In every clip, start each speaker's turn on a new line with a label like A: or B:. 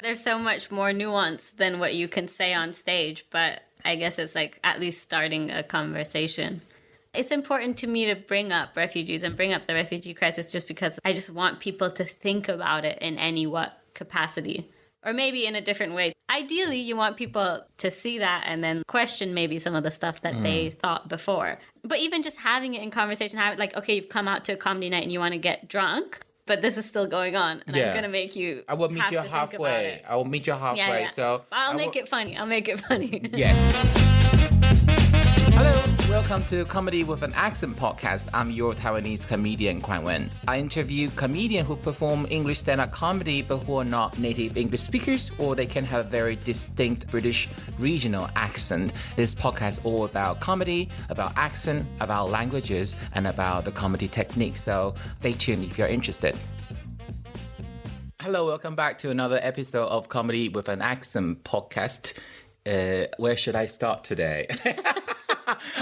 A: there's so much more nuance than what you can say on stage, but I guess it's like at least starting a conversation. It's important to me to bring up refugees and bring up the refugee crisis just because I just want people to think about it in any what capacity, or maybe in a different way. Ideally, you want people to see that and then question maybe some of the stuff that they thought before. But even just having it in conversation, like, okay, you've come out to a comedy night and you want to get drunk, but this is still going on, and I'm gonna make you.
B: I will meet you halfway. I will meet you halfway.
A: Yeah.
B: So
A: I'll make it funny.
B: Yeah. Hello, welcome to Comedy with an Accent podcast. I'm your Taiwanese comedian, Kuan Wen. I interview comedians who perform English stand-up comedy but who are not native English speakers, or they can have very distinct British regional accent. This podcast is all about comedy, about accent, about languages, and about the comedy technique. So stay tuned if you're interested. Hello, welcome back to another episode of Comedy with an Accent podcast. Where should I start today?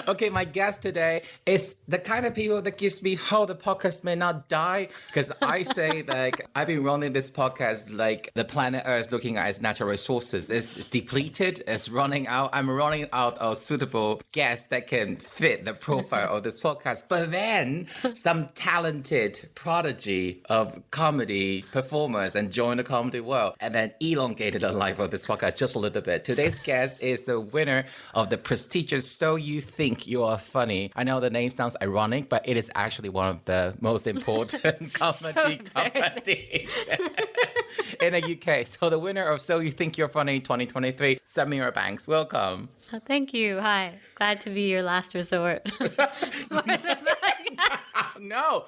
B: Okay, my guest today is the kind of people that gives me hope the podcast may not die. Because I say, like, I've been running this podcast like the planet Earth looking at its natural resources. It's depleted, it's running out. I'm running out of suitable guests that can fit the profile of this podcast. But then some talented prodigy of comedy performers and joined the comedy world and then elongated the life of this podcast just a little bit. Today's guest is the winner of the prestigious So You Think You Are Funny. I know the name sounds ironic, but it is actually one of the most important comedy companies in the UK. So the winner of So You Think You're Funny 2023, Samira Banks. Welcome.
A: Oh, thank you. Hi. Glad to be your last resort.
B: No,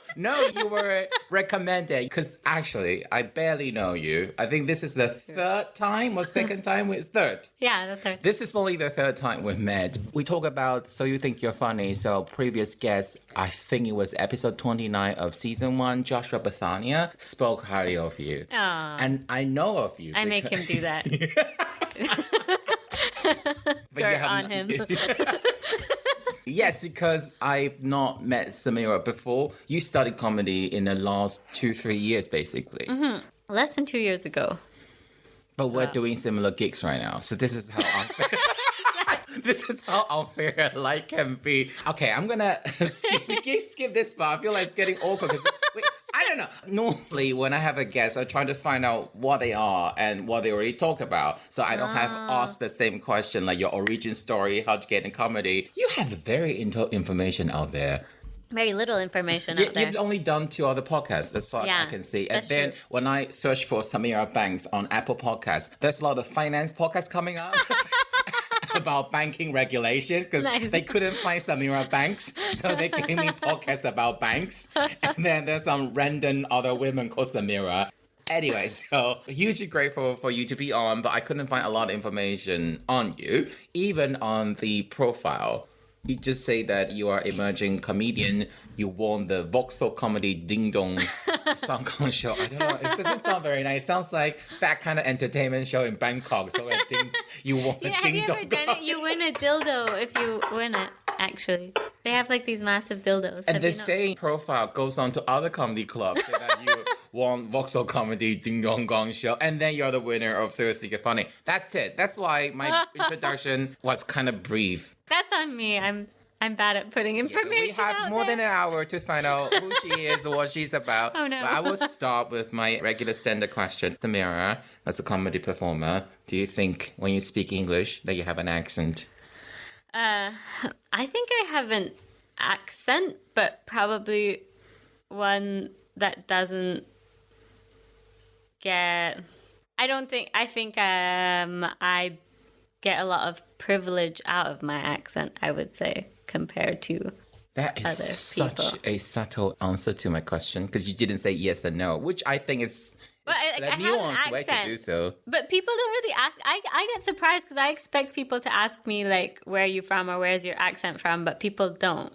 B: you were recommended because actually I barely know you. I think this is the third time or second time? It's third.
A: Yeah, the third.
B: This is only the third time we've met. We talk about So You Think You're Funny. So previous guest, I think it was episode 29 of season 1, Joshua Bethania, spoke highly of you.
A: Aww.
B: And I know of you.
A: I make him do that. Dirt on him.
B: Yes, because I've not met Samira before. You studied comedy in the last 2-3 years, basically.
A: Mm-hmm. Less than 2 years ago.
B: But we're doing similar gigs right now. So this is how unfair, this is how unfair life can be. Okay, I'm going to skip this part. I feel like it's getting awkward because... I don't know. Normally, when I have a guest, I'm trying to find out what they are and what they already talk about. So I don't have asked the same question, like your origin story, how to get in comedy. You have very information out there.
A: Very little information out there.
B: You've only done 2 other podcasts, as far as I can see. And then when I search for Samira Banks on Apple Podcasts, there's a lot of finance podcasts coming up. About banking regulations because they couldn't find Samira Banks, so they gave me podcasts about banks. And then there's some random other women called Samira. Anyway, so hugely grateful for you to be on, but I couldn't find a lot of information on you, even on the profile. You just say that you are emerging comedian. You won the Vauxhall Comedy Ding Dong Sangkong show. I don't know. It doesn't sound very nice. It sounds like that kind of entertainment show in Bangkok. So you won a Ding Dong.
A: Have you ever done it? You win a dildo if you win it, actually. They have like these massive dildos.
B: And the same profile goes on to other comedy clubs. So that you won Vauxhall Comedy Ding Dong Gong show. And then you're the winner of Seriously You're Funny. That's it. That's why my introduction was kind of brief.
A: That's on me. I'm bad at putting information
B: we have more than an hour to find out who she is or what she's about.
A: Oh, no.
B: But I will start with my regular standard question. Samira, as a comedy performer, do you think when you speak English that you have an accent?
A: I think I have an accent, but probably one that doesn't get... I think I get a lot of privilege out of my accent, I would say, compared to
B: that is
A: other
B: such
A: people.
B: A subtle answer to my question because you didn't say yes and no, which I think is
A: I
B: nuanced way to do so.
A: But people don't really ask. I get surprised because I expect people to ask me, like, where are you from or where's your accent from, but people don't.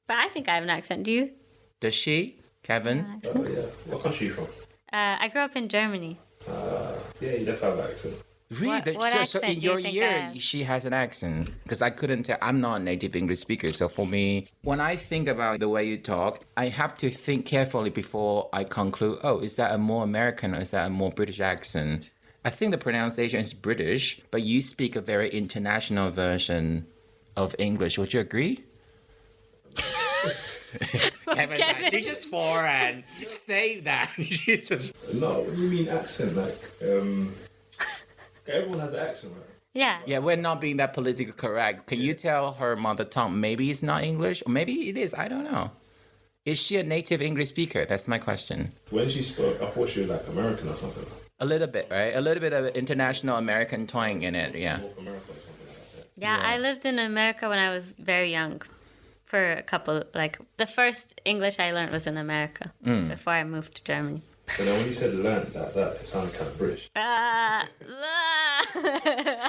A: But I think I have an accent. Do you?
B: Does she? Kevin?
C: Oh, yeah. What country are you from?
A: I grew up in Germany.
C: Yeah, you definitely have an accent.
B: Really?
A: What
B: so
A: accent
B: in
A: do you
B: your
A: think I
B: year,
A: have?
B: she has an accent. Because I couldn't tell. I'm not a native English speaker. So for me, when I think about the way you talk, I have to think carefully before I conclude, oh, is that a more American or is that a more British accent? I think the pronunciation is British, but you speak a very international version of English. Would you agree? Kevin's like, she's just foreign. Say that. She's just...
C: No, what do you mean accent? Like, everyone has an accent, right?
A: Yeah.
B: Yeah, we're not being that politically correct. Can you tell her mother tongue? Maybe it's not English, or maybe it is. I don't know. Is she a native English speaker? That's my question.
C: When she spoke, I thought she was like American or something.
B: A little bit, right? A little bit of international American twang in it, yeah.
C: North America or something like that.
A: Yeah, I lived in America when I was very young. For a couple, like, the first English I learned was in America before I moved to Germany.
C: But then when you said learn, that sounded kind of British.
A: I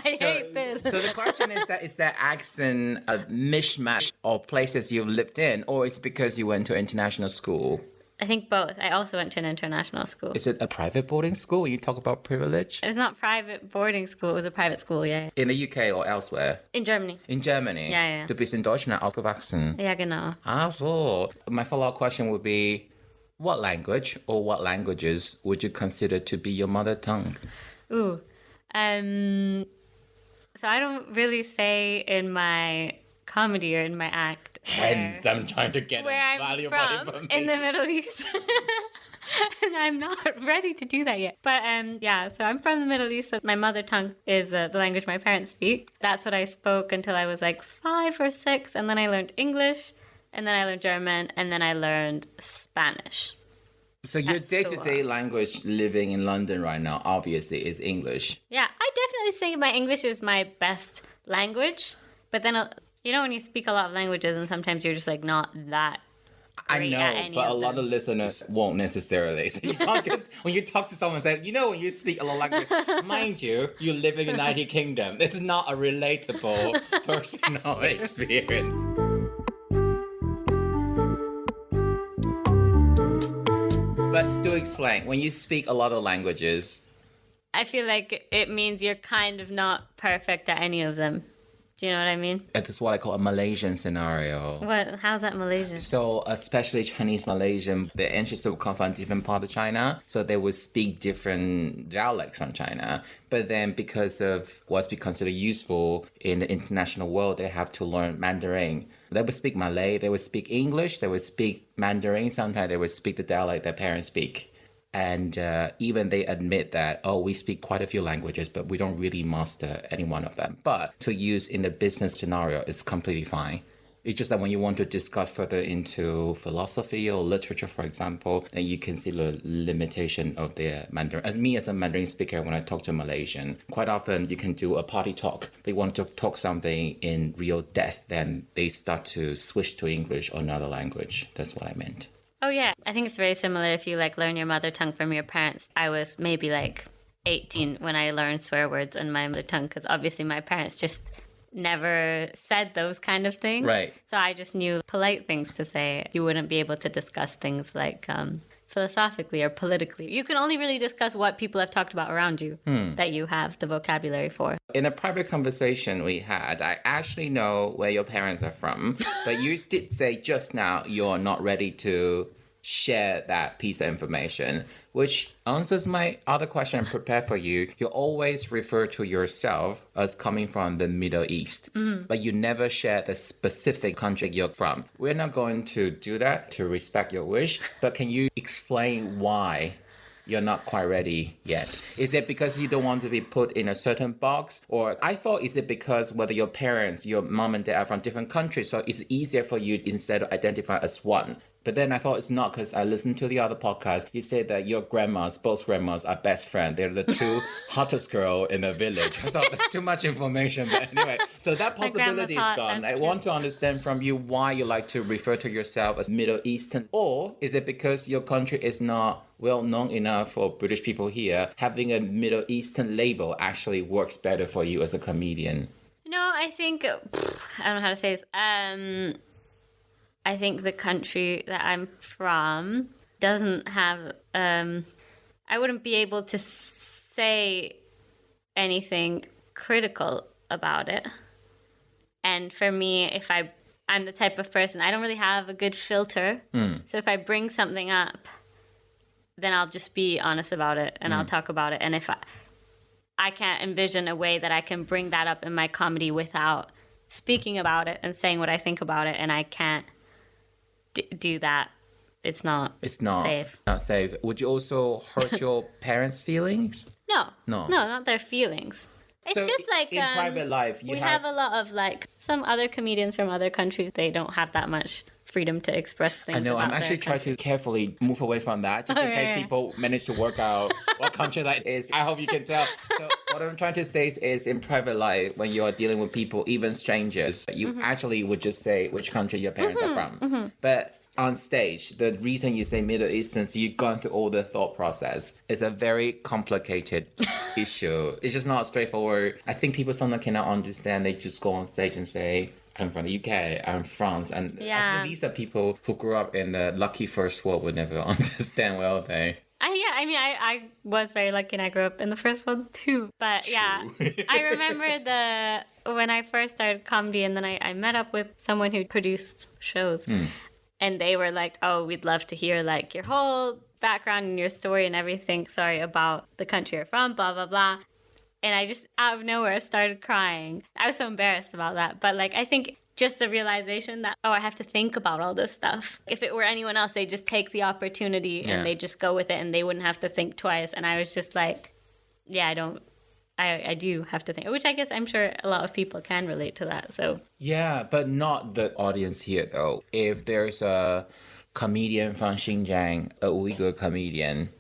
A: hate this.
B: So the question is that accent a mishmash of places you've lived in, or is it because you went to international school?
A: I think both. I also went to an international school.
B: Is it a private boarding school when you talk about privilege?
A: It's not private boarding school. It was a private school, yeah.
B: In the UK or elsewhere?
A: In Germany.
B: In Germany?
A: Ja, ja.
B: Du bist in Deutschland aufgewachsen.
A: Ja, genau.
B: Ah, so. My follow-up question would be, what language or what languages would you consider to be your mother tongue?
A: Ooh. So I don't really say in my comedy or in my act.
B: Hence, I'm trying to get
A: Where I'm
B: valuable
A: from
B: information.
A: in the Middle East. And I'm not ready to do that yet. But yeah, so I'm from the Middle East. So my mother tongue is the language my parents speak. That's what I spoke until I was like 5 or 6. And then I learned English. And then I learned German. And then I learned Spanish.
B: So your
A: At school.
B: day-to-day language living in London right now, obviously, is English.
A: Yeah, I definitely say my English is my best language. But then, you know, when you speak a lot of languages and sometimes you're just like not that
B: I
A: great
B: know,
A: at any
B: but a
A: of
B: lot
A: them.
B: of listeners won't necessarily. So you can't just, when you talk to someone, say, you know, when you speak a lot of language, mind you, you live in the United Kingdom. This is not a relatable personal experience. But do explain, when you speak a lot of languages,
A: I feel like it means you're kind of not perfect at any of them. Do you know what I mean?
B: that's what I call a Malaysian scenario.
A: What? How's that Malaysian?
B: So, especially Chinese Malaysian, the ancestors would come from a different part of China, so they would speak different dialects from China. But then, because of what's been considered useful in the international world, they have to learn Mandarin. They would speak Malay, they would speak English, they would speak Mandarin, sometimes they would speak the dialect their parents speak. And even they admit that, we speak quite a few languages, but we don't really master any one of them. But to use in the business scenario is completely fine. It's just that when you want to discuss further into philosophy or literature, for example, then you can see the limitation of the Mandarin. As a Mandarin speaker, when I talk to a Malaysian, quite often you can do a party talk. They want to talk something in real depth, then they start to switch to English or another language. That's what I meant.
A: Oh, yeah. I think it's very similar if you, like, learn your mother tongue from your parents. I was maybe, like, 18 when I learned swear words in my mother tongue because obviously my parents just never said those kind of things.
B: Right.
A: So I just knew polite things to say. You wouldn't be able to discuss things like philosophically or politically. You can only really discuss what people have talked about around you that you have the vocabulary for.
B: In a private conversation we had, I actually know where your parents are from, but you did say just now you're not ready to share that piece of information, which answers my other question I prepared for you. You always refer to yourself as coming from the Middle East, but you never share the specific country you're from. We're not going to do that to respect your wish, but can you explain why you're not quite ready yet? Is it because you don't want to be put in a certain box? Or I thought, is it because whether your parents, your mom and dad are from different countries, so it's easier for you instead of identify as one? But then I thought it's not because I listened to the other podcast. You said that your grandmas, both grandmas, are best friends. They're the two hottest girl in the village. I thought that's too much information. But anyway, so that possibility is
A: hot,
B: gone.
A: that's
B: I
A: true.
B: want to understand from you why you like to refer to yourself as Middle Eastern. Or is it because your country is not well known enough for British people here? Having a Middle Eastern label actually works better for you as a comedian.
A: No, I think, I don't know how to say this. I think the country that I'm from doesn't have, I wouldn't be able to say anything critical about it. And for me, if I'm the type of person, I don't really have a good filter. So if I bring something up, then I'll just be honest about it and I'll talk about it. And I can't envision a way that I can bring that up in my comedy without speaking about it and saying what I think about it, and I can't do that. It's not safe.
B: Not safe. Would you also hurt your parents' feelings?
A: No,
B: No.
A: not their feelings. It's
B: So
A: just like
B: in private life,
A: we have a lot of like some other comedians from other countries. They don't have that much freedom to express things.
B: I know. I'm
A: about
B: actually
A: their
B: trying to carefully move away from that, just in case
A: Okay.
B: people manage to work out what country that is. I hope you can tell. So what I'm trying to say is in private life, when you are dealing with people, even strangers, you actually would just say which country your parents are from. But on stage, the reason you say Middle Eastern, so you've gone through all the thought process. It's a very complicated issue. It's just not straightforward. I think people sometimes cannot understand. They just go on stage and say, I'm from the UK, I'm France. And I
A: Yeah.
B: think these are people who grew up in the lucky first world would never understand, will they?
A: I was very lucky and I grew up in the first world too. But yeah, I remember when I first started comedy and then I met up with someone who produced shows. And they were like, oh, we'd love to hear like your whole background and your story and everything, about the country you're from, blah, blah, blah. And I just out of nowhere started crying. I was so embarrassed about that. But like, I think just the realization that, I have to think about all this stuff. If it were anyone else, they just take the opportunity and they just go with it and they wouldn't have to think twice. And I was just like, yeah, I do have to think, which I guess I'm sure a lot of people can relate to that. So
B: Yeah, but not the audience here, though. If there's a comedian from Xinjiang, a Uyghur comedian,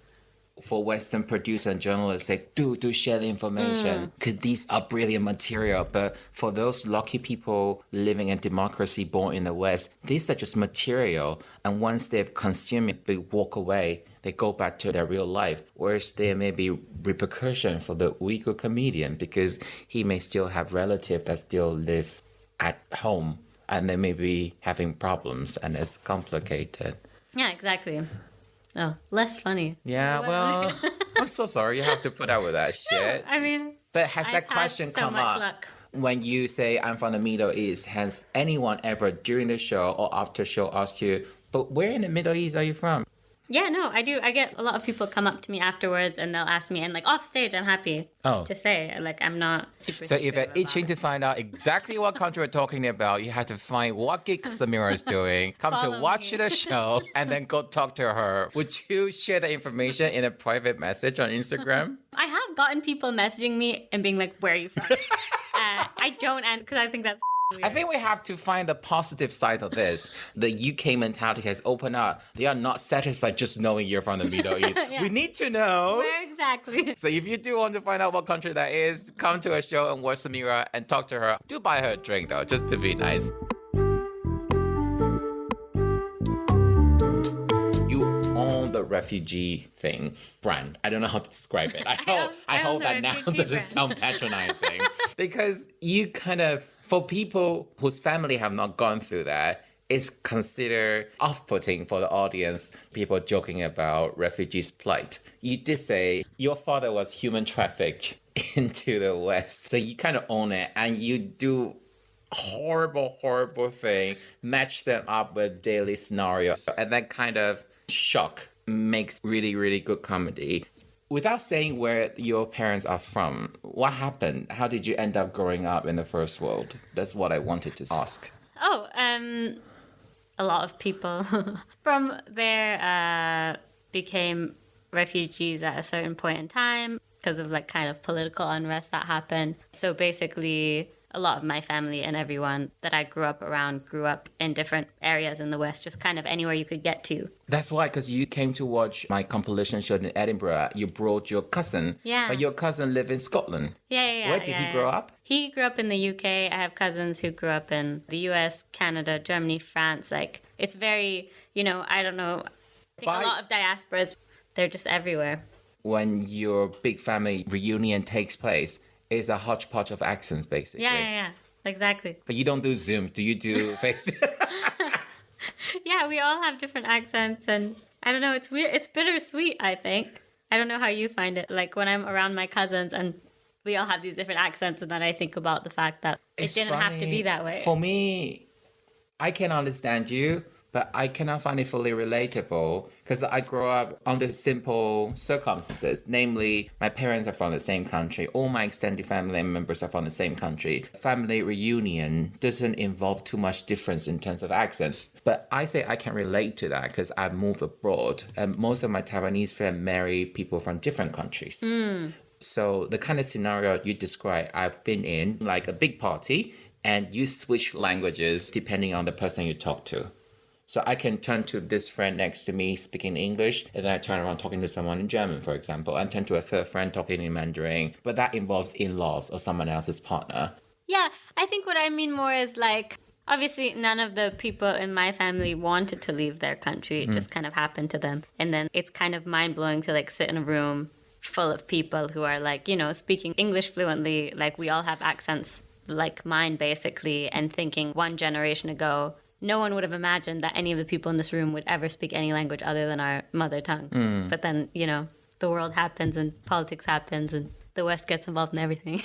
B: for Western producer and journalists, say, do share the information, because these are brilliant material. But for those lucky people living in democracy, born in the West, these are just material. And once they've consumed it, they walk away. They go back to their real life. Whereas there may be repercussion for the Uyghur comedian because he may still have relatives that still live at home and they may be having problems and it's complicated.
A: yeah, exactly. Oh, less funny.
B: Yeah, well, I'm so sorry you have to put up with that shit.
A: I mean,
B: But has
A: I've
B: that
A: had
B: question
A: so
B: come
A: much
B: up
A: luck.
B: when you say I'm from the Middle East? Has anyone ever during the show or after show asked you, but where in the Middle East are you from?
A: Yeah, no, I do. I get a lot of people come up to me afterwards and they'll ask me, and like off stage, I'm happy to say, like, I'm not super.
B: So if you're
A: secretive
B: itching
A: about
B: to find out exactly what country we're talking about, you have to find what gig Samira is doing, come to
A: Follow
B: watch
A: me.
B: the show, and then go talk to her. Would you share the information in a private message on Instagram?
A: I have gotten people messaging me and being like, "Where are you from?" I don't, and because I think that's weird.
B: I think we have to find the positive side of this. The UK mentality has opened up. They are not satisfied just knowing you're from the Middle East.
A: Yeah.
B: We need to know.
A: Where exactly?
B: So if you do want to find out what country that is, come to a show and watch Samira and talk to her. Do buy her a drink though, just to be nice. You own the refugee thing brand. I don't know how to describe it. I
A: I
B: hope
A: own the
B: that now
A: refugee
B: doesn't
A: brand.
B: sound patronizing. Because you kind of, for people whose family have not gone through that, it's considered off-putting for the audience, people joking about refugees' plight. You did say your father was human trafficked into the West, so you kind of own it, and you do horrible thing, match them up with daily scenarios, and that kind of shock makes really good comedy. Without saying where your parents are from, what happened? How did you end up growing up in the first world? That's what I wanted to ask.
A: Oh, a lot of people from there became refugees at a certain point in time because of like kind of political unrest that happened. So basically, a lot of my family and everyone that I grew up around grew up in different areas in the West, just kind of anywhere you could get to.
B: That's why, because you came to watch my compilation show in Edinburgh. You brought your cousin.
A: Yeah.
B: But your cousin lived in Scotland.
A: Yeah.
B: Where did he grow up?
A: He grew up in the UK. I have cousins who grew up in the US, Canada, Germany, France. Like, it's very, I don't know. I think a lot of diasporas, they're just everywhere.
B: When your big family reunion takes place, it's a hodgepodge of accents, basically.
A: Yeah. Exactly.
B: But you don't do Zoom. Do you do face?
A: Yeah, we all have different accents, and I don't know, it's weird. It's bittersweet, I think. I don't know how you find it. Like when I'm around my cousins and we all have these different accents, and then I think about the fact that it didn't have to be that way.
B: For me, I can understand you, but I cannot find it fully relatable because I grew up under simple circumstances. Namely, my parents are from the same country. All my extended family members are from the same country. Family reunion doesn't involve too much difference in terms of accents. But I say I can relate to that because I've moved abroad and most of my Taiwanese friends marry people from different countries. So the kind of scenario you describe, I've been in, like a big party, and you switch languages depending on the person you talk to. So I can turn to this friend next to me speaking English, and then I turn around talking to someone in German, for example, and turn to a third friend talking in Mandarin. But that involves in-laws or someone else's partner.
A: Yeah, I think what I mean more is like, obviously none of the people in my family wanted to leave their country. It just kind of happened to them. And then it's kind of mind-blowing to like sit in a room full of people who are like, you know, speaking English fluently. Like we all have accents like mine basically, and thinking one generation ago, no one would have imagined that any of the people in this room would ever speak any language other than our mother tongue. But then, you know, the world happens and politics happens and the West gets involved in everything.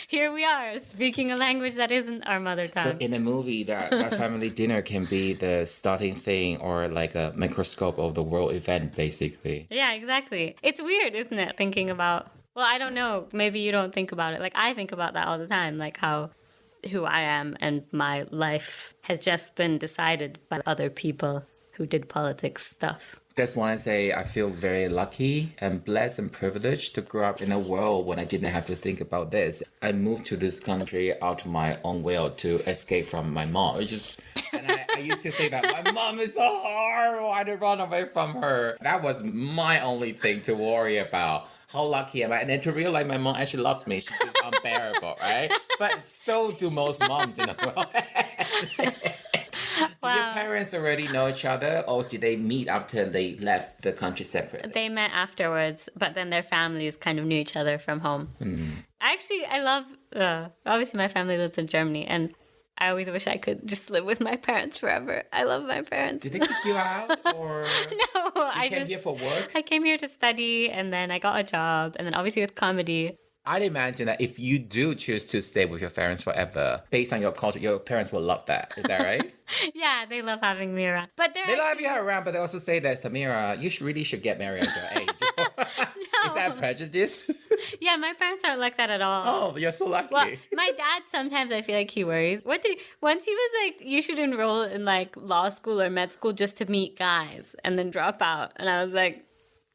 A: Here we are speaking a language that isn't our mother tongue.
B: So in a movie, that family dinner can be the starting thing or like a microscope of the world event, basically.
A: Yeah, exactly. It's weird, isn't it? Thinking about, well, I don't know. Maybe you don't think about it. Like I think about that all the time, like how who I am and my life has just been decided by other people who did politics stuff.
B: That's why I say I feel very lucky and blessed and privileged to grow up in a world when I didn't have to think about this. I moved to this country out of my own will to escape from my mom. And I used to think that my mom is so horrible. I had to run away from her. That was my only thing to worry about. How lucky am I? And then to realize my mom actually loves me. She's just unbearable, right? But so do most moms in the world. Do your parents already know each other, or did they meet after they left the country separately?
A: They met afterwards, but then their families kind of knew each other from home. Actually, I love, obviously my family lives in Germany, and I always wish I could just live with my parents forever. I love my parents.
B: Did they kick you out, or
A: No,
B: you came here for work?
A: I came here to study, and then I got a job, and then obviously with comedy.
B: I'd imagine that if you do choose to stay with your parents forever, based on your culture, your parents will love that. Is that right?
A: Yeah, they love having me around. But
B: They love you around, but they also say that, Samira, you really should get married at your age. Is that prejudice?
A: Yeah, my parents aren't like that at all.
B: Oh, you're so lucky.
A: Well, my dad, sometimes I feel like he worries. Once he was like, you should enroll in like law school or med school just to meet guys and then drop out. And I was like,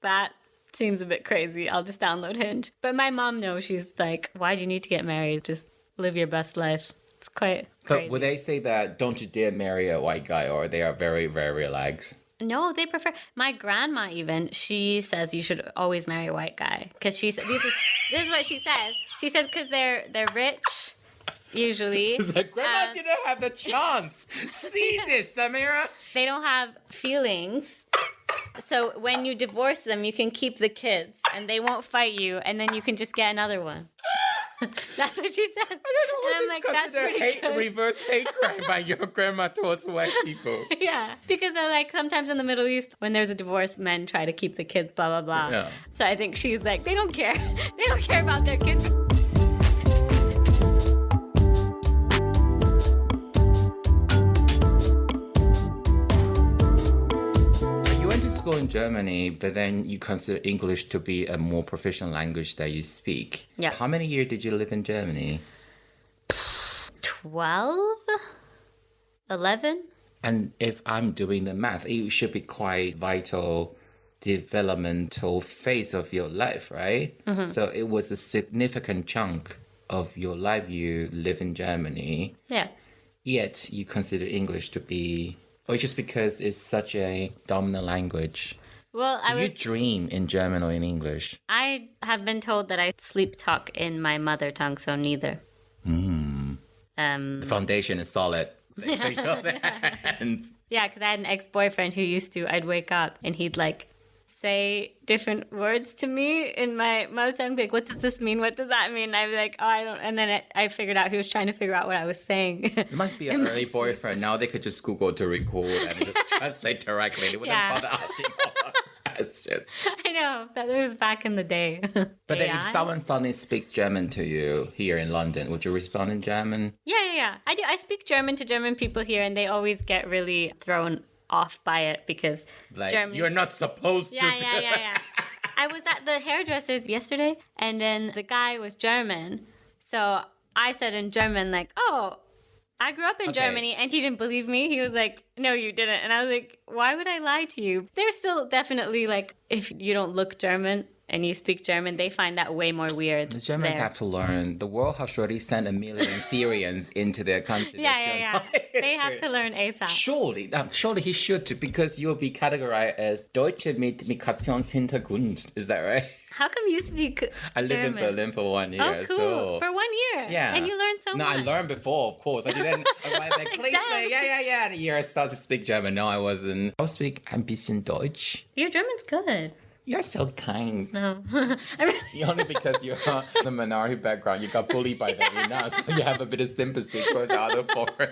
A: that seems a bit crazy. I'll just download Hinge. But my mom knows. She's like, why do you need to get married? Just live your best life. It's quite crazy.
B: But would they say that don't you dare marry a white guy, or they are very, very relaxed?
A: No, they prefer. My grandma even, she says you should always marry a white guy. Because she says, this is what she says. She says because they're rich, usually.
B: It's like, Grandma didn't have the chance. See this, Samira?
A: They don't have feelings. So when you divorce them, you can keep the kids and they won't fight you, and then you can just get another one. That's what she said.
B: I don't know
A: And I'm
B: what
A: like,
B: is
A: that's
B: considered
A: pretty good.
B: reverse hate crime by your grandma towards white people.
A: Yeah, because they're like, sometimes in the Middle East, when there's a divorce, men try to keep the kids, blah, blah, blah.
B: Yeah.
A: So I think she's like, they don't care. They don't care about their kids.
B: You went to school in Germany, but then you consider English to be a more proficient language that you speak.
A: Yeah.
B: How many years did you live in Germany?
A: 12? 11?
B: And if I'm doing the math, it should be quite vital developmental phase of your life, right? Mm-hmm. So it was a significant chunk of your life you live in Germany.
A: Yeah.
B: Yet you consider English to be, or just because it's such a dominant language.
A: Well,
B: Do you dream in German or in English?
A: I have been told that I sleep talk in my mother tongue, so neither.
B: The foundation is solid.
A: Yeah, because I had an ex-boyfriend who I'd wake up and he'd like say different words to me in my mother tongue, like, what does this mean? What does that mean? And I'd be like, oh, I don't. And then I figured out he was trying to figure out what I was saying.
B: It must be an early boyfriend. Now they could just Google to record and just translate directly. They wouldn't bother asking all those questions.
A: I know, that was back in the day.
B: But then if someone suddenly speaks German to you here in London, would you respond in German?
A: Yeah. I do. I speak German to German people here, and they always get really thrown off by it because
B: Like,
A: Germans...
B: you're not supposed to.
A: Yeah. I was at the hairdresser's yesterday, and then the guy was German. So I said in German, like, oh, I grew up in Germany, and he didn't believe me. He was like, no, you didn't. And I was like, why would I lie to you? They're still definitely like, if you don't look German and you speak German, they find that way more weird.
B: The Germans have to learn. The world has already sent 1 million Syrians into their country.
A: Yeah. They have to learn ASAP.
B: Surely he should, because you'll be categorized as Deutsche mit Migrationshintergrund. Is that right?
A: How come you speak
B: I lived in
A: German?
B: Berlin for 1 year.
A: Oh, cool.
B: So.
A: For 1 year?
B: Yeah.
A: And you learned so much?
B: No, I learned before, of course. I didn't arrive like, please say, yeah. And a year I started to speak German. No, I wasn't. I speak ein bisschen Deutsch.
A: Your German's good.
B: You're so kind.
A: No.
B: Only because you're the minority background, you got bullied by them enough, so you have a bit of sympathy towards other foreign.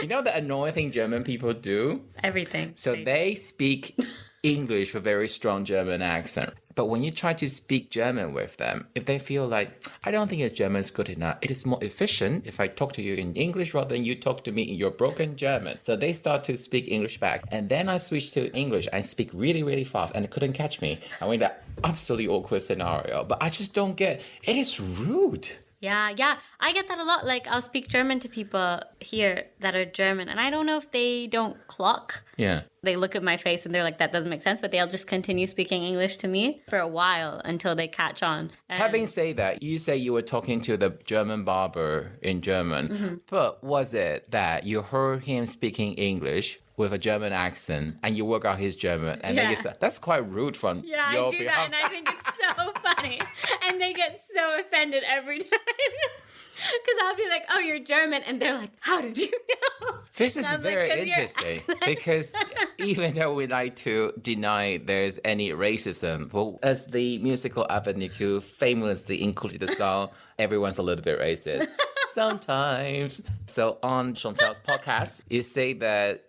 B: You know the annoying thing German people do?
A: Everything.
B: So they speak English with very strong German accent. But when you try to speak German with them, if they feel like, I don't think your German is good enough, it is more efficient if I talk to you in English rather than you talk to me in your broken German. So they start to speak English back. And then I switched to English. I speak really, really fast and they couldn't catch me. I went that absolutely awkward scenario. But I just don't get, it is rude.
A: Yeah. I get that a lot. Like, I'll speak German to people here that are German, and I don't know if they don't clock.
B: Yeah.
A: They look at my face and they're like, that doesn't make sense, but they'll just continue speaking English to me for a while until they catch on. And
B: Having said that, you say you were talking to the German barber in German, but was it that you heard him speaking English with a German accent and you work out his German and then you said, that's quite rude from
A: yeah,
B: your
A: I do
B: behalf.
A: that, and I think it's so funny. And they get so offended every time. Because I'll be like, oh, you're German. And they're like, how did you know?
B: This is
A: I'm like,
B: very
A: 'cause your
B: interesting because even though we like to deny there's any racism, well, as the musical Avenue Q famously included the song, everyone's a little bit racist. Sometimes. So on Chantal's podcast, you say that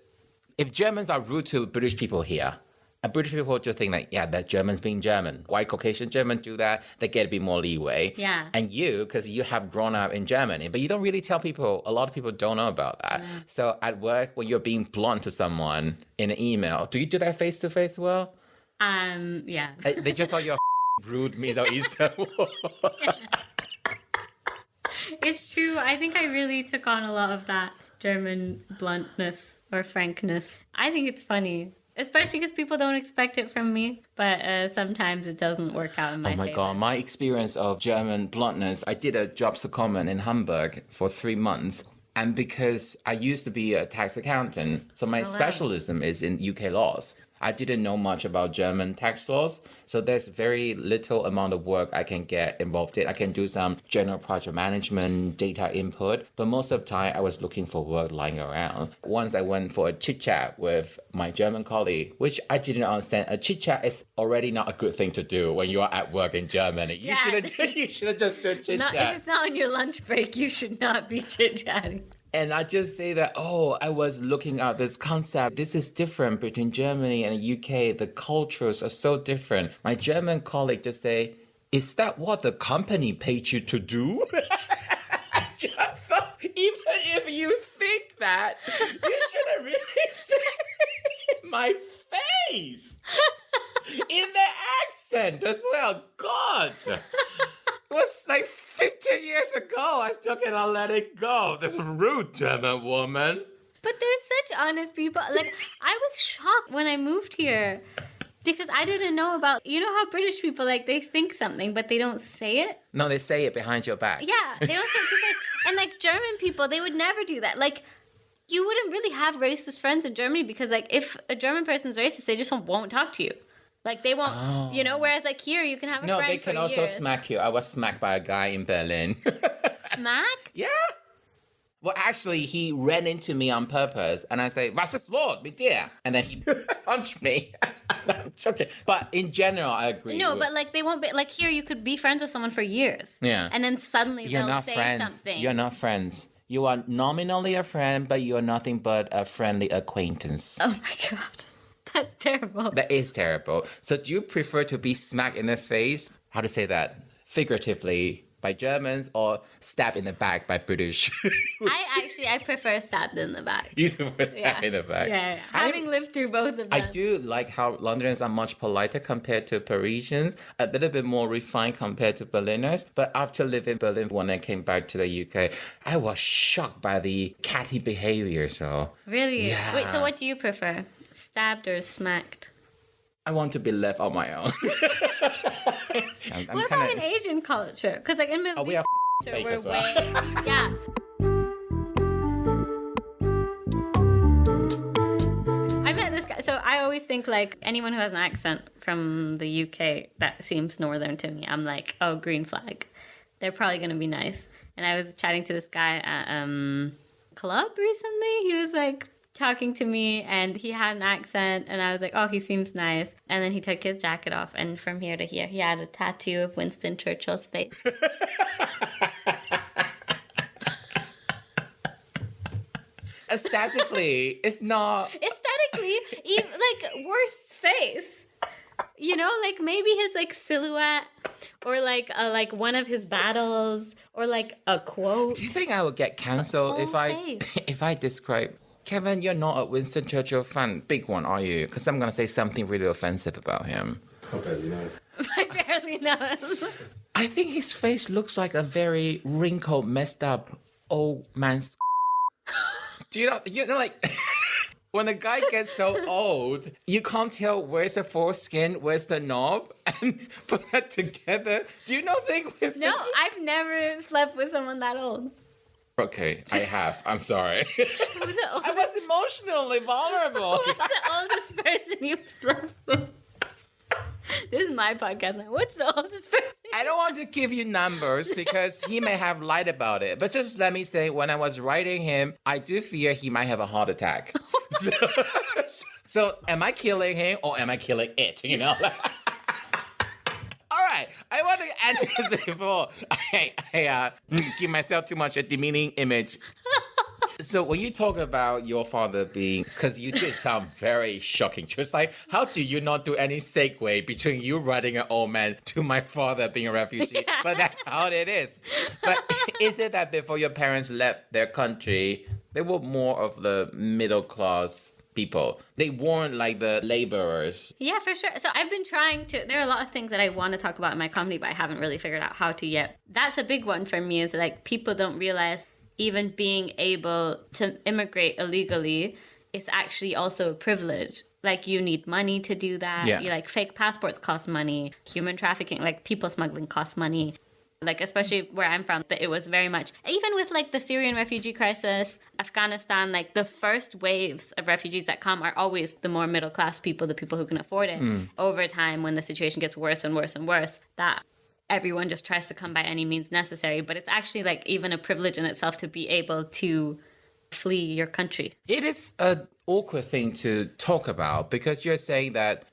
B: if Germans are rude to British people here, and British people just think like, yeah, that Germans being German. White Caucasian Germans do that. They get a bit more leeway.
A: Yeah.
B: And you, because you have grown up in Germany, but you don't really tell people, a lot of people don't know about that. Yeah. So at work, when you're being blunt to someone in an email, do you do that face-to-face as well?
A: Yeah.
B: They just thought you're rude Middle Eastern.
A: It's true. I think I really took on a lot of that German bluntness or frankness. I think it's funny. Especially because people don't expect it from me. But sometimes it doesn't work out in my favor.
B: Oh my God, my experience of German bluntness, I did a job secondment in Hamburg for 3 months. And because I used to be a tax accountant, so my specialism is in UK laws. I didn't know much about German tax laws, so there's very little amount of work I can get involved in. I can do some general project management, data input, but most of the time I was looking for work lying around. Once I went for a chit chat with my German colleague, which I didn't understand. A chit chat is already not a good thing to do when you are at work in Germany. You should just do chit chat.
A: If it's not on your lunch break, you should not be chit chatting.
B: And I just say that, I was looking at this concept. This is different between Germany and the UK. The cultures are so different. My German colleague just say, is that what the company paid you to do? I just thought, even if you think that, you shouldn't really say it in my face. In the accent as well. God. It was like 15 years ago. I still cannot let it go. This rude German woman.
A: But they're such honest people. Like, I was shocked when I moved here because I didn't know about, you know how British people, like, they think something, but they don't say it?
B: No, they say it behind your back.
A: Yeah, they don't say it to your face. And, like, German people, they would never do that. Like, you wouldn't really have racist friends in Germany because, like, if a German person's racist, they just won't talk to you. Like, they won't, whereas, like, here, you can have a friend for years.
B: No, they can also smack you. I was smacked by a guy in Berlin.
A: Smacked?
B: Yeah. Well, actually, he ran into me on purpose, and I say, "Was ist los mit dir?" And then he punched me. Okay. But in general, I agree.
A: No, but, like, they won't be, like, here, you could be friends with someone for years.
B: Yeah.
A: And then suddenly they'll say something.
B: You're not friends. You are nominally a friend, but you are nothing but a friendly acquaintance.
A: Oh, my God. That's terrible.
B: That is terrible. So do you prefer to be smacked in the face? How to say that? Figuratively by Germans or stabbed in the back by British?
A: I prefer stabbed in the back.
B: You prefer stabbed in the back.
A: Yeah. Having lived through both of them.
B: I do like how Londoners are much politer compared to Parisians, a little bit more refined compared to Berliners. But after living in Berlin, when I came back to the UK, I was shocked by the catty behavior. So
A: Really?
B: Yeah.
A: Wait, so what do you prefer? Stabbed or smacked?
B: I want to be left on my own.
A: What about in Asian culture? Because like in Middle
B: we are
A: East
B: fake
A: culture,
B: as
A: we're
B: well.
A: way... Yeah. I met this guy. So I always think like anyone who has an accent from the UK that seems northern to me, I'm like, oh, green flag. They're probably going to be nice. And I was chatting to this guy at club recently. He was like talking to me and he had an accent and I was like, oh, he seems nice. And then he took his jacket off and from here to here he had a tattoo of Winston Churchill's face.
B: Aesthetically, it's not.
A: Aesthetically, even, like worst face. You know, like maybe his like silhouette or like one of his battles or like a quote.
B: Do you think I would get cancelled if I describe Kevin? You're not a Winston Churchill fan, big one, are you? Because I'm gonna say something really offensive about him.
C: I barely know.
A: I barely know him.
B: I think his face looks like a very wrinkled, messed up old man's. Do you know, like. When a guy gets so old, you can't tell where's the foreskin, where's the knob, and put that together. Do you not think we're
A: No, I've never slept with someone that old.
B: Okay, I have. I'm sorry.
A: Who's the
B: I
A: oldest,
B: was emotionally vulnerable.
A: what's the oldest person you've slept with? This is my podcast now. What's the oldest person?
B: I don't want to give you numbers because he may have lied about it. But just let me say, when I was writing him, I do fear he might have a heart attack. So am I killing him or am I killing it? You know? All right, I want to end this before I give myself too much a demeaning image. So when you talk about your father being, because you did sound very shocking. Just like, how do you not do any segue between you writing an old man to my father being a refugee? Yeah. But that's how it is. But is it that before your parents left their country, they were more of the middle class people? They weren't like the laborers.
A: Yeah, for sure. So I've been trying to, there are a lot of things that I want to talk about in my comedy, but I haven't really figured out how to yet. That's a big one for me is like people don't realize even being able to immigrate illegally is actually also a privilege. Like you need money to do that.
B: Yeah.
A: You like fake passports cost money. Human trafficking, like people smuggling costs money. Like especially where I'm from, that it was very much, even with like the Syrian refugee crisis, Afghanistan, like the first waves of refugees that come are always the more middle class people, the people who can afford it. Over time, when the situation gets worse and worse and worse, that everyone just tries to come by any means necessary. But it's actually like even a privilege in itself to be able to flee your country.
B: It is an awkward thing to talk about because you're saying that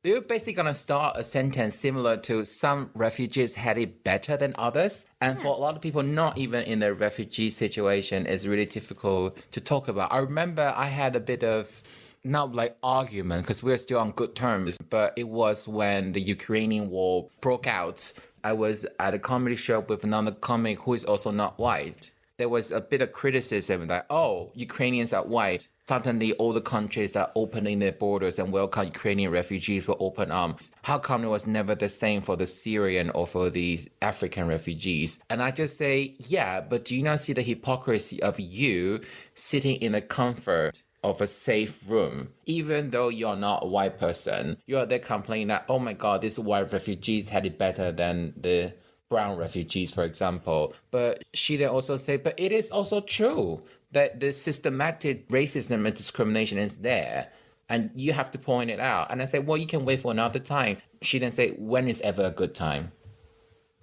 B: you're basically going to start a sentence similar to some refugees had it better than others. And for a lot of people, not even in the refugee situation, it's really difficult to talk about. I remember I had a bit of not like argument because we're still on good terms, but it was when the Ukrainian war broke out. I was at a comedy show with another comic who is also not white. There was a bit of criticism that, oh, Ukrainians are white. Suddenly all the countries are opening their borders and welcome Ukrainian refugees with open arms. How come it was never the same for the Syrian or for the African refugees? And I just say, yeah, but do you not see the hypocrisy of you sitting in the comfort of a safe room, even though you're not a white person, you're there complaining that, oh my God, these white refugees had it better than the brown refugees, for example. But she then also said, but it is also true that the systematic racism and discrimination is there. And you have to point it out. And I said, well, you can wait for another time. She then said, when is ever a good time?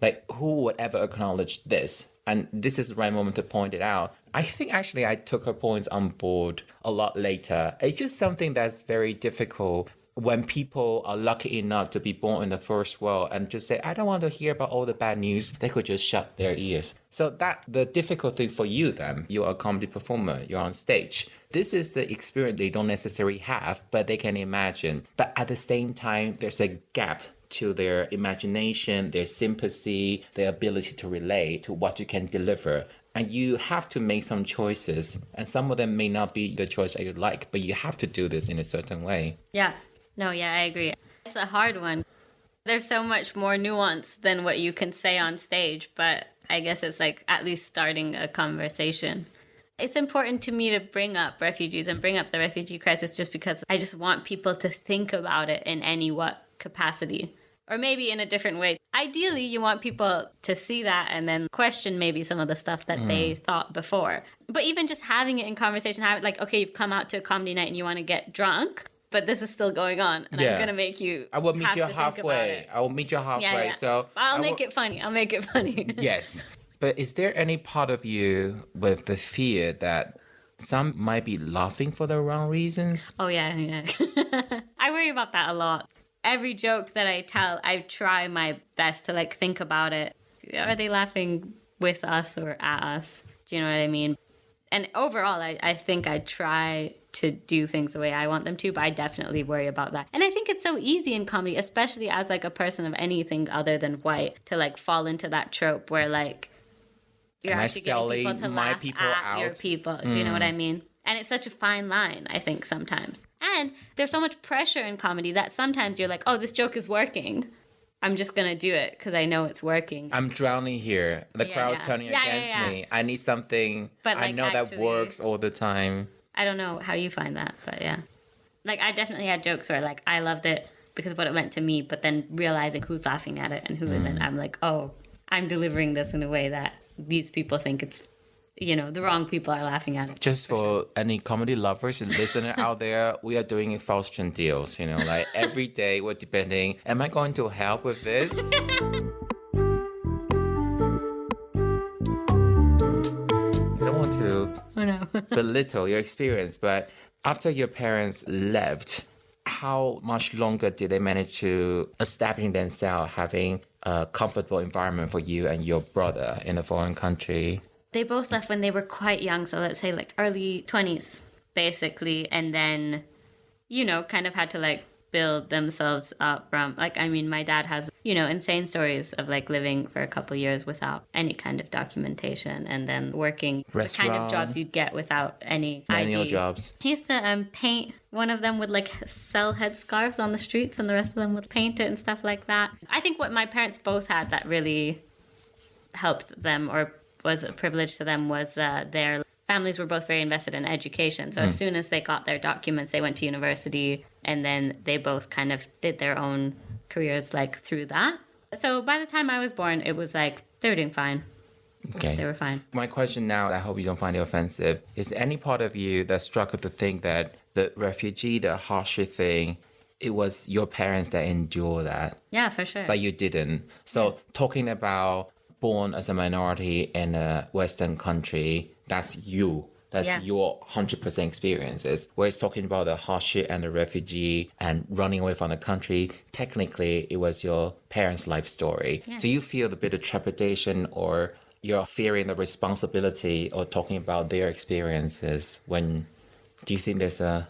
B: Like, who would ever acknowledge this? And this is the right moment to point it out. I think actually I took her points on board a lot later. It's just something that's very difficult when people are lucky enough to be born in the first world and just say, I don't want to hear about all the bad news. They could just shut their ears. So that the difficult thing for you then, you're a comedy performer, you're on stage. This is the experience they don't necessarily have, but they can imagine. But at the same time, there's a gap to their imagination, their sympathy, their ability to relate to what you can deliver. And you have to make some choices. And some of them may not be the choice that you like, but you have to do this in a certain way.
A: Yeah. No, yeah, I agree. It's a hard one. There's so much more nuance than what you can say on stage, but I guess it's like at least starting a conversation. It's important to me to bring up refugees and bring up the refugee crisis just because I just want people to think about it in any what capacity, or maybe in a different way. Ideally, you want people to see that and then question maybe some of the stuff that they thought before. But even just having it in conversation, like, okay, you've come out to a comedy night and you want to get drunk, but this is still going on, and I'm gonna make you.
B: I will meet
A: have
B: you
A: to think
B: halfway.
A: about it.
B: I will meet you halfway.
A: Yeah.
B: So
A: I'll make it funny. I'll make it funny.
B: Yes. But is there any part of you with the fear that some might be laughing for the wrong reasons?
A: Oh, yeah. I worry about that a lot. Every joke that I tell, I try my best to like think about it. Are they laughing with us or at us? Do you know what I mean? And overall, I think I try to do things the way I want them to, but I definitely worry about that. And I think it's so easy in comedy, especially as like a person of anything other than white, to like fall into that trope where like you're actually getting people to laugh at your people. Do you know what I mean? And it's such a fine line, I think, sometimes. And there's so much pressure in comedy that sometimes you're like, oh, this joke is working. I'm just going to do it because I know it's working.
B: I'm drowning here. The crowd's turning against me. I need something
A: but, like,
B: I know
A: actually,
B: that works all the time.
A: I don't know how you find that, but yeah. Like, I definitely had jokes where, like, I loved it because of what it meant to me, but then realizing who's laughing at it and who isn't, I'm like, oh, I'm delivering this in a way that these people think it's, you know, the wrong people are laughing at it.
B: Just for any comedy lovers and listener out there, we are doing Faustian deals, you know, like every day we're debating, am I going to help with this? I don't want to belittle your experience, but after your parents left, how much longer did they manage to establish themselves having a comfortable environment for you and your brother in a foreign country?
A: They both left when they were quite young, so let's say like early 20s, basically, and then, you know, kind of had to like build themselves up from, like, I mean, my dad has, you know, insane stories of like living for a couple years without any kind of documentation and then working the kind of jobs you'd get without any
B: manual
A: ID.
B: Jobs.
A: He used to paint. One of them would like sell headscarves on the streets and the rest of them would paint it and stuff like that. I think what my parents both had that really helped them or was a privilege to them was their families were both very invested in education. So as soon as they got their documents, they went to university and then they both kind of did their own careers like through that. So by the time I was born, it was like they were doing fine.
B: Okay.
A: They were fine.
B: My question now, I hope you don't find it offensive, is there any part of you that struggled to think that the refugee, the hardship thing, it was your parents that endured that?
A: Yeah, for sure.
B: But you didn't. So talking about born as a minority in a Western country, that's you. That's your 100% experiences. Whereas talking about the hardship and the refugee and running away from the country, technically it was your parents' life story. Yeah. Do you feel a bit of trepidation or you're fearing the responsibility or talking about their experiences when, do you think there's a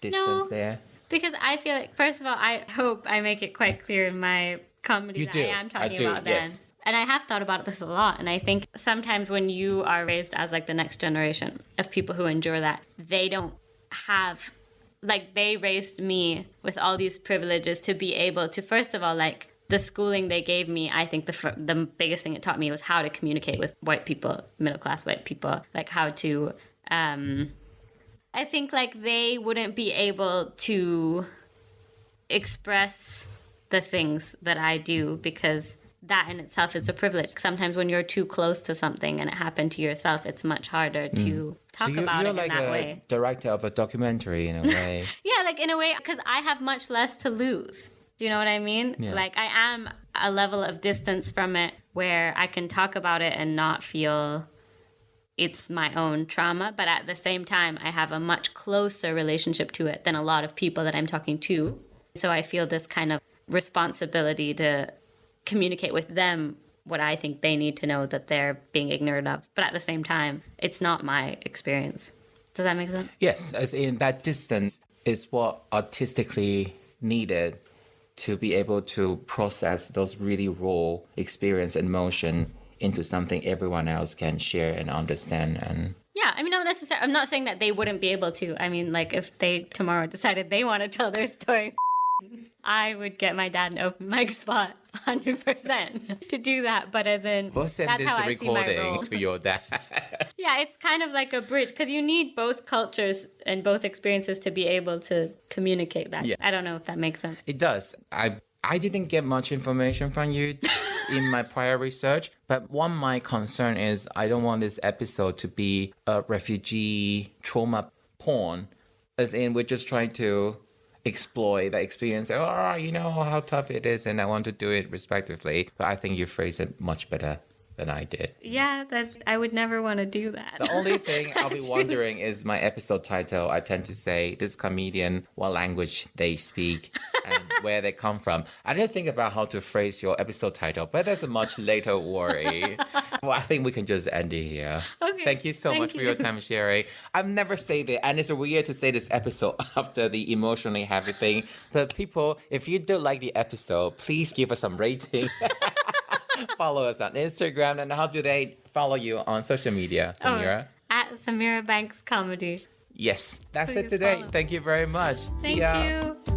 B: distance there?
A: Because I feel like, first of all, I hope I make it quite clear in my comedy that I am talking about them. Yes. And I have thought about this a lot. And I think sometimes when you are raised as like the next generation of people who endure that, they don't have, like they raised me with all these privileges to be able to, first of all, like the schooling they gave me, I think the biggest thing it taught me was how to communicate with white people, middle-class white people, like how to, I think like they wouldn't be able to express the things that I do because that in itself is a privilege. Sometimes when you're too close to something and it happened to yourself, it's much harder to talk about it in that way. You're like a
B: director of a documentary in a way.
A: Yeah, like in a way, because I have much less to lose. Do you know what I mean? Yeah. Like I am a level of distance from it where I can talk about it and not feel it's my own trauma. But at the same time, I have a much closer relationship to it than a lot of people that I'm talking to. So I feel this kind of responsibility to communicate with them what I think they need to know that they're being ignorant of. But at the same time, it's not my experience. Does that make sense?
B: Yes, as in that distance is what artistically needed to be able to process those really raw experience and emotion into something everyone else can share and understand. And
A: Yeah, I mean, not necessarily. I'm not saying that they wouldn't be able to. I mean, like, if they tomorrow decided they want to tell their story, I would get my dad an open mic spot 100% to do that. But as in,
B: we'll send
A: that's
B: this
A: how I see my
B: recording
A: role.
B: to your dad.
A: Yeah, it's kind of like a bridge because you need both cultures and both experiences to be able to communicate that.
B: Yeah.
A: I don't know if that makes sense.
B: It does. I didn't get much information from you in my prior research, but one my concern is I don't want this episode to be a refugee trauma porn, as in we're just trying to exploit the experience. Oh, you know how tough it is, and I want to do it respectively. But I think you phrased it much better than I did.
A: Yeah, that I would never want to do that.
B: The only thing I'll be
A: That's
B: wondering is my episode title. I tend to say, this comedian, what language they speak and where they come from. I didn't think about how to phrase your episode title, but that's a much later worry. Well, I think we can just end it here.
A: Okay,
B: Thank you so
A: thank
B: much for your
A: you.
B: time, Sherry. I've never said it, and it's weird to say this episode after the emotionally heavy thing. But people, if you do like the episode, please give us some rating. Follow us on Instagram. And how do they follow you on social media, Samira?
A: At Samira Banks Comedy.
B: Yes, that's it
A: Please
B: today.
A: follow.
B: Thank you very much.
A: Thank
B: See ya.
A: you.